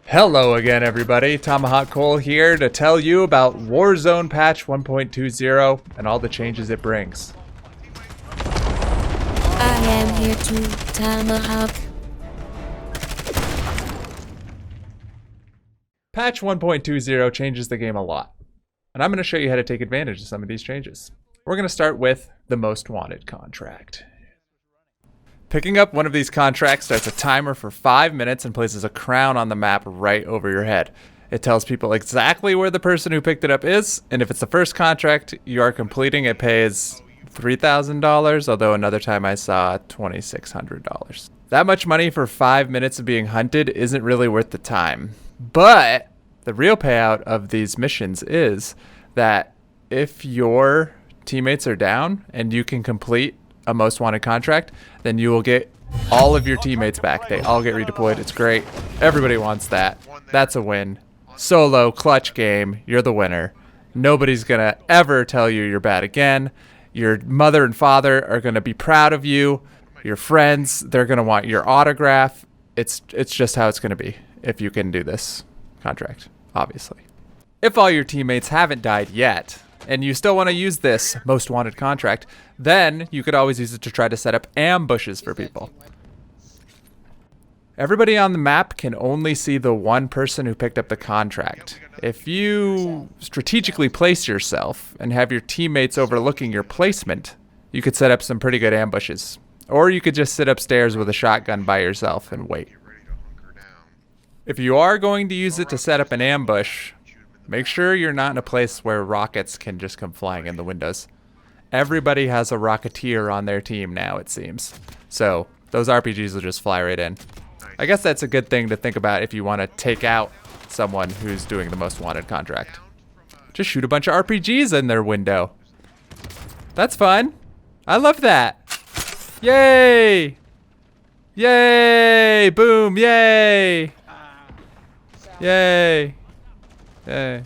Hello again, everybody. Tomahawk Cole here to tell you about Warzone patch 1.20 and all the changes it brings. I am here to Tomahawk. Patch 1.20 changes the game a lot, and I'm going to show you how to take advantage of some of these changes. We're going to start with the Most Wanted contract. Picking up one of these contracts starts a timer for 5 minutes and places a crown on the map right over your head. It tells people exactly where the person who picked it up is, and if it's the first contract you are completing, it pays $3,000, although another time I saw $2,600. That much money for 5 minutes of being hunted isn't really worth the time. But the real payout of these missions is that if your teammates are down and you can complete a Most Wanted contract, then you will get all of your teammates back. They all get redeployed. It's great. Everybody wants that. That's a win. Solo, clutch game. You're the winner. Nobody's going to ever tell you you're bad again. Your mother and father are going to be proud of you. Your friends, they're going to want your autograph. It's just how it's going to be if you can do this contract, obviously. If all your teammates haven't died yet, and you still want to use this Most Wanted contract, then you could always use it to try to set up ambushes for people. Everybody on the map can only see the one person who picked up the contract. If you strategically place yourself and have your teammates overlooking your placement, you could set up some pretty good ambushes. Or you could just sit upstairs with a shotgun by yourself and wait. If you are going to use it to set up an ambush, make sure you're not in a place where rockets can just come flying in the windows. Everybody has a rocketeer on their team now, it seems. So those RPGs will just fly right in. I guess that's a good thing to think about if you want to take out someone who's doing the Most Wanted contract. Just shoot a bunch of RPGs in their window. That's fun. I love that. Yay! Yay! Boom! Yay! Yay! Yay.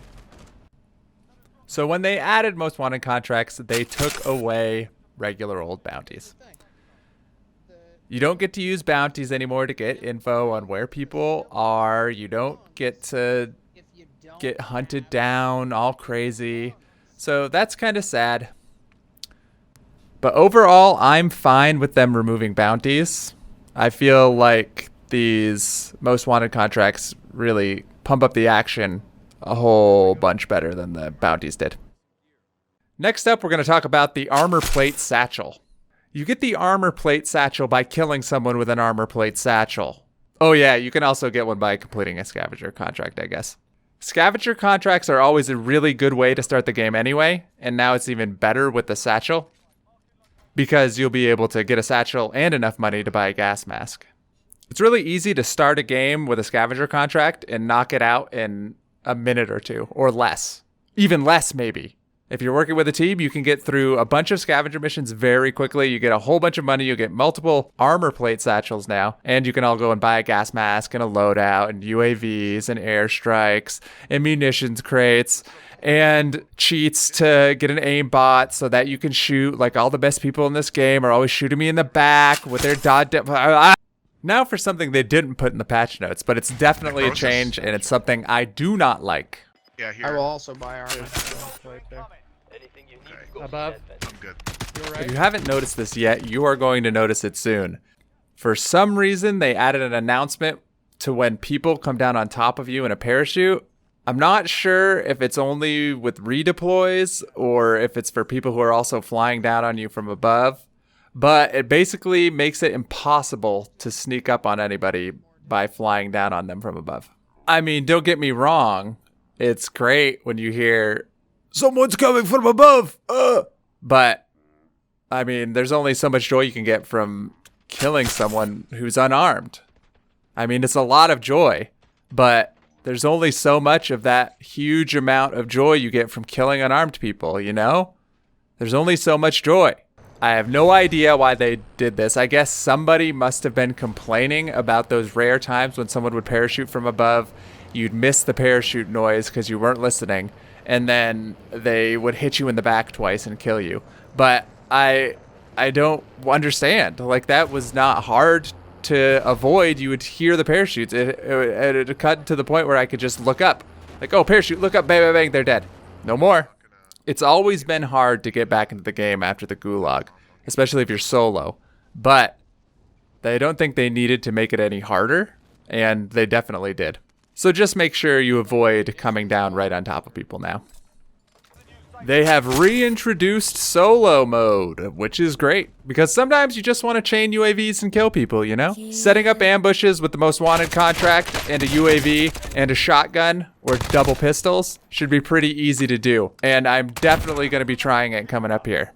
So when they added Most Wanted contracts, they took away regular old bounties. You don't get to use bounties anymore to get info on where people are. You don't get to get hunted down all crazy. So that's kind of sad. But overall, I'm fine with them removing bounties. I feel like these Most Wanted contracts really pump up the action a whole bunch better than the bounties did. Next up, we're going to talk about the armor plate satchel. You get the armor plate satchel by killing someone with an armor plate satchel. Oh yeah, you can also get one by completing a scavenger contract, I guess. Scavenger contracts are always a really good way to start the game anyway, and now it's even better with the satchel, because you'll be able to get a satchel and enough money to buy a gas mask. It's really easy to start a game with a scavenger contract and knock it out in a minute or two, or less. Even less, maybe. If you're working with a team, you can get through a bunch of scavenger missions very quickly. You get a whole bunch of money. You get multiple armor plate satchels now. And you can all go and buy a gas mask and a loadout and UAVs and airstrikes and munitions crates and cheats to get an aimbot so that you can shoot. Like, all the best people in this game are always shooting me in the back with their Now for something they didn't put in the patch notes, but it's definitely a change, and it's something I do not like. Yeah, here. I will also buy armor. Right there. Above. I'm good. If you haven't noticed this yet, you are going to notice it soon. For some reason, they added an announcement to when people come down on top of you in a parachute. I'm not sure if it's only with redeploys or if it's for people who are also flying down on you from above. But it basically makes it impossible to sneak up on anybody by flying down on them from above. I mean, don't get me wrong. It's great when you hear, someone's coming from above. But, I mean, there's only so much joy you can get from killing someone who's unarmed. I mean, it's a lot of joy, but there's only so much of that huge amount of joy you get from killing unarmed people, you know? There's only so much joy. I have no idea why they did this. I guess somebody must have been complaining about those rare times when someone would parachute from above. You'd miss the parachute noise because you weren't listening, and then they would hit you in the back twice and kill you. But I don't understand. Like, that was not hard to avoid, you would hear the parachutes. It cut to the point where I could just look up. Like, oh, parachute, look up, bang, bang, bang, they're dead. No more. It's always been hard to get back into the game after the gulag, especially if you're solo. But I don't think they needed to make it any harder, and they definitely did. So just make sure you avoid coming down right on top of people now. They have reintroduced solo mode, which is great, because sometimes you just want to chain UAVs and kill people, you know? Setting up ambushes with the most wanted contract and a UAV and a shotgun or double pistols should be pretty easy to do, and I'm definitely going to be trying it coming up here.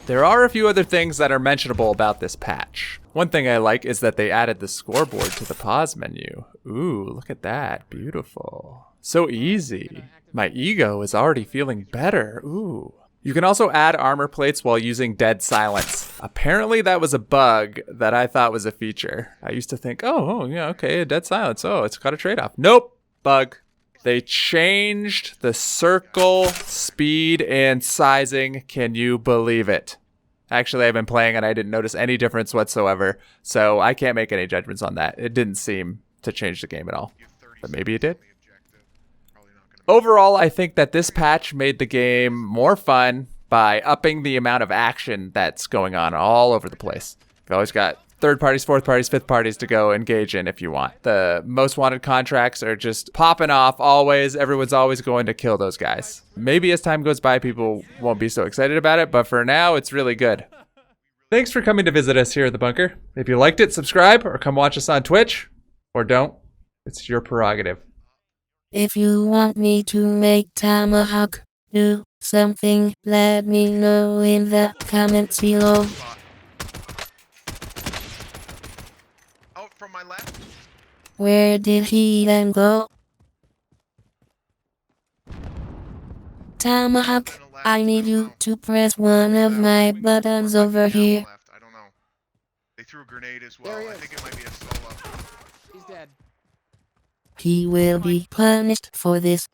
There are a few other things that are mentionable about this patch. One thing I like is that they added the scoreboard to the pause menu. Ooh, look at that. Beautiful. So easy. My ego is already feeling better. Ooh. You can also add armor plates while using dead silence. Apparently that was a bug that I thought was a feature. I used to think, oh yeah, okay, dead silence. Oh, it's got a trade-off. Nope, bug. They changed the circle, speed, and sizing. Can you believe it? Actually, I've been playing and I didn't notice any difference whatsoever, so I can't make any judgments on that. It didn't seem to change the game at all, but maybe it did. Overall, I think that this patch made the game more fun by upping the amount of action that's going on all over the place. You've always got third parties, fourth parties, fifth parties to go engage in if you want. The most wanted contracts are just popping off always. Everyone's always going to kill those guys. Maybe as time goes by, people won't be so excited about it, but for now, it's really good. Thanks for coming to visit us here at the bunker. If you liked it, subscribe or come watch us on Twitch. Or don't. It's your prerogative. If you want me to make Tomahawk do something, let me know in the comments below. Oh, from my left? Where did he then go? Tomahawk, I need you to press one of my buttons over here. I don't know. They threw a grenade as well. I think it might be a solo. He's dead. He will be punished for this.